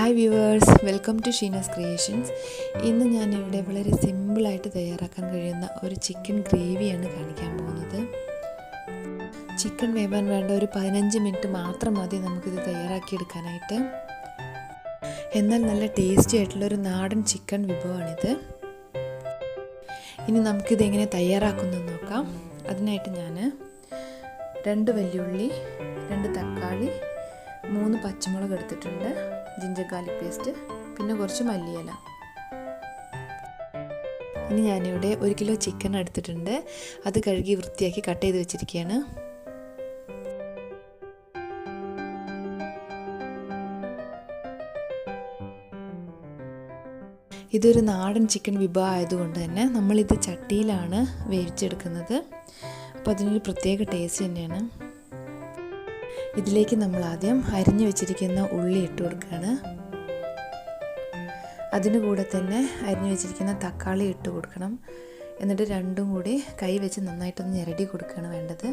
Hi viewers, welcome to Sheena's creations. ഇന്ന് ഞാനിവിടെ വളരെ സിമ്പിളായിട്ട് തയ്യാറാക്കാൻ കഴിയുന്ന ഒരു ചിക്കൻ ഗ്രേവിയാണ് കാണിക്കാൻ പോകുന്നത്. ചിക്കൻ വേവാൻ വേണ്ട ഒരു 15 മിനിറ്റ് മാത്രം മതി നമുക്കിത് തയ്യാറാക്കിയെടുക്കാനായിട്ട്. എന്നാൽ നല്ല ടേസ്റ്റി ആയിട്ടുള്ളൊരു നാടൻ ചിക്കൻ വിഭവമാണിത്. ഇനി നമുക്കിത് എങ്ങനെ തയ്യാറാക്കുന്നത് നോക്കാം. അതിനായിട്ട് ഞാൻ 2 വലിയുള്ളി, 2 തക്കാളി, 3 പച്ചമുളക് എടുത്തിട്ടുണ്ട്, ജിഞ്ചർ ഗാർലിക് പേസ്റ്റ്, പിന്നെ കുറച്ച് മല്ലിയില. ഇനി ഞാനിവിടെ 1 കിലോ ചിക്കൻ എടുത്തിട്ടുണ്ട്. അത് കഴുകി വൃത്തിയാക്കി കട്ട് ചെയ്ത് വെച്ചിരിക്കുകയാണ്. ഇതൊരു നാടൻ ചിക്കൻ വിഭവം ആയതുകൊണ്ട് തന്നെ നമ്മളിത് ചട്ടിയിലാണ് വേവിച്ചെടുക്കുന്നത്. അപ്പോൾ അതിനൊരു പ്രത്യേക ടേസ്റ്റ് തന്നെയാണ്. ഇതിലേക്ക് നമ്മൾ ആദ്യം അരിഞ്ഞു വെച്ചിരിക്കുന്ന ഉള്ളി ഇട്ട് കൊടുക്കുകയാണ്. അതിന് കൂടെ തന്നെ അരിഞ്ഞു വെച്ചിരിക്കുന്ന തക്കാളി ഇട്ട് കൊടുക്കണം. എന്നിട്ട് രണ്ടും കൂടി കൈ വെച്ച് നന്നായിട്ടൊന്ന് ഞെരടി കൊടുക്കുകയാണ് വേണ്ടത്.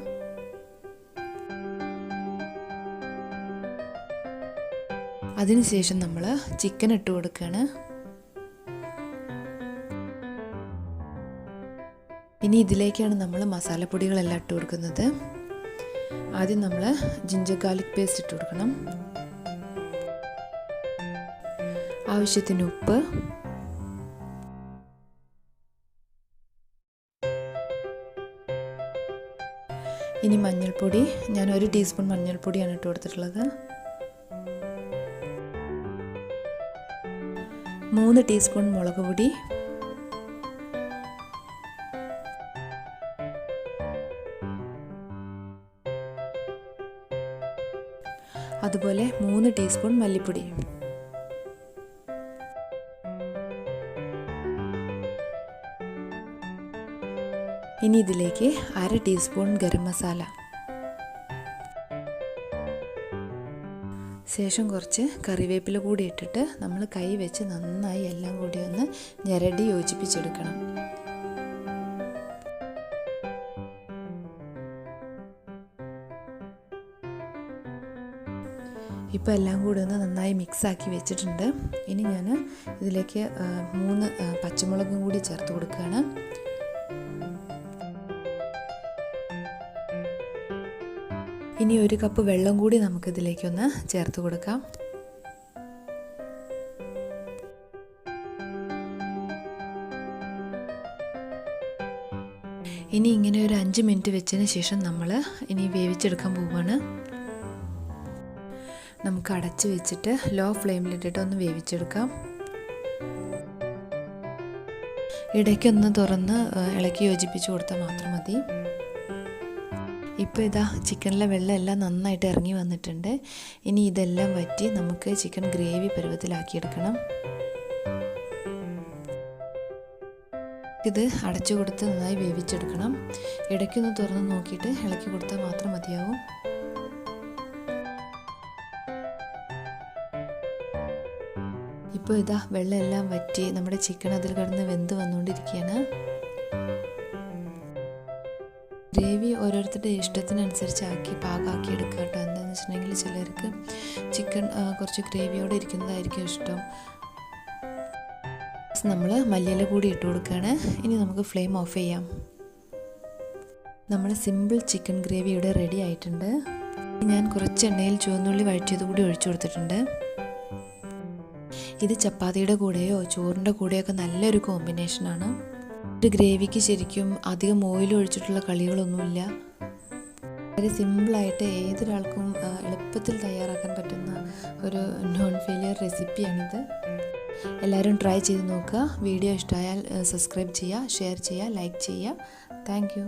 അതിനുശേഷം നമ്മൾ ചിക്കൻ ഇട്ട് കൊടുക്കുകയാണ്. ഇനി ഇതിലേക്കാണ് നമ്മൾ മസാലപ്പൊടികളെല്ലാം ഇട്ട് കൊടുക്കുന്നത്. ആദ്യം നമ്മൾ ജിഞ്ചർ ഗാർലിക് പേസ്റ്റ് ഇട്ട് കൊടുക്കണം. ആവശ്യത്തിന് ഉപ്പ്, ഇനി മഞ്ഞൾപ്പൊടി. ഞാൻ 1 ടീസ്പൂൺ മഞ്ഞൾപ്പൊടിയാണ് ഇട്ട് കൊടുത്തിട്ടുള്ളത്. 3 ടീസ്പൂൺ മുളക് പൊടി, അതുപോലെ 3 ടീസ്പൂൺ മല്ലിപ്പൊടി. ഇനി ഇതിലേക്ക് 1/2 ടീസ്പൂൺ ഗരം മസാല, ശേഷം കുറച്ച് കറിവേപ്പില കൂടി ഇട്ടിട്ട് നമ്മൾ കൈ വെച്ച് നന്നായി എല്ലാം കൂടി ഒന്ന് ഞെരടി യോജിപ്പിച്ചെടുക്കണം. ഇപ്പോൾ എല്ലാം കൂടി ഒന്ന് നന്നായി മിക്സാക്കി വെച്ചിട്ടുണ്ട്. ഇനി ഞാൻ ഇതിലേക്ക് 3 പച്ചമുളകും കൂടി ചേർത്ത് കൊടുക്കുകയാണ്. ഇനി 1 കപ്പ് വെള്ളം കൂടി നമുക്കിതിലേക്കൊന്ന് ചേർത്ത് കൊടുക്കാം. ഇനി ഇങ്ങനെ ഒരു 5 മിനിറ്റ് വെച്ചതിന് ശേഷം നമ്മൾ ഇനി വേവിച്ചെടുക്കാൻ പോവുകയാണ്. നമുക്ക് അടച്ച് വെച്ചിട്ട് ലോ ഫ്ലെയിമിലിട്ടിട്ട് ഒന്ന് വേവിച്ചെടുക്കാം. ഇടയ്ക്കൊന്ന് തുറന്ന് ഇളക്കി യോജിപ്പിച്ച് കൊടുത്താൽ മാത്രം മതി. ഇപ്പോൾ ഇതാ ചിക്കനിലെ വെള്ളം എല്ലാം നന്നായിട്ട് ഇറങ്ങി വന്നിട്ടുണ്ട്. ഇനി ഇതെല്ലാം വറ്റി നമുക്ക് ചിക്കൻ ഗ്രേവി പരുവത്തിലാക്കിയെടുക്കണം. ഇത് അടച്ചു കൊടുത്ത് നന്നായി വേവിച്ചെടുക്കണം. ഇടയ്ക്കൊന്ന് തുറന്ന് നോക്കിയിട്ട് ഇളക്കി കൊടുത്താൽ മാത്രം മതിയാവും. ഇപ്പോൾ ഇതാ വെള്ളം എല്ലാം വറ്റി നമ്മുടെ ചിക്കൻ അതിൽ കിടന്ന് വെന്ത് വന്നുകൊണ്ടിരിക്കുകയാണ്. ഗ്രേവി ഓരോരുത്തരുടെ ഇഷ്ടത്തിനനുസരിച്ച് പാകമാക്കി എടുക്കുക കേട്ടോ. എന്താണെന്ന് വെച്ചിട്ടുണ്ടെങ്കിൽ ചിലർക്ക് ചിക്കൻ കുറച്ച് ഗ്രേവിയോടെ ഇരിക്കുന്നതായിരിക്കും ഇഷ്ടം. നമ്മൾ മല്ലിയില കൂടി ഇട്ട് കൊടുക്കുകയാണ്. ഇനി നമുക്ക് ഫ്ലെയിം ഓഫ് ചെയ്യാം. നമ്മുടെ സിമ്പിൾ ചിക്കൻ ഗ്രേവി ഇവിടെ റെഡി ആയിട്ടുണ്ട്. ഞാൻ കുറച്ച് എണ്ണയിൽ ചുവന്നുള്ളി വഴറ്റിയത് കൂടി ഒഴിച്ചു കൊടുത്തിട്ടുണ്ട്. ഇത് ചപ്പാത്തിയുടെ കൂടെയോ ചോറിൻ്റെ കൂടെയൊക്കെ നല്ലൊരു കോമ്പിനേഷനാണ്. ഒരു ഗ്രേവിക്ക് ശരിക്കും അധികം ഓയിൽ ഒഴിച്ചിട്ടുള്ള കളികളൊന്നുമില്ല. വളരെ സിമ്പിളായിട്ട് ഏതൊരാൾക്കും എളുപ്പത്തിൽ തയ്യാറാക്കാൻ പറ്റുന്ന ഒരു നോൺ ഫെയിലിയർ റെസിപ്പിയാണിത്. എല്ലാവരും ട്രൈ ചെയ്ത് നോക്കുക. വീഡിയോ ഇഷ്ടമായാൽ സബ്സ്ക്രൈബ് ചെയ്യുക, ഷെയർ ചെയ്യുക, ലൈക്ക് ചെയ്യുക. Thank you.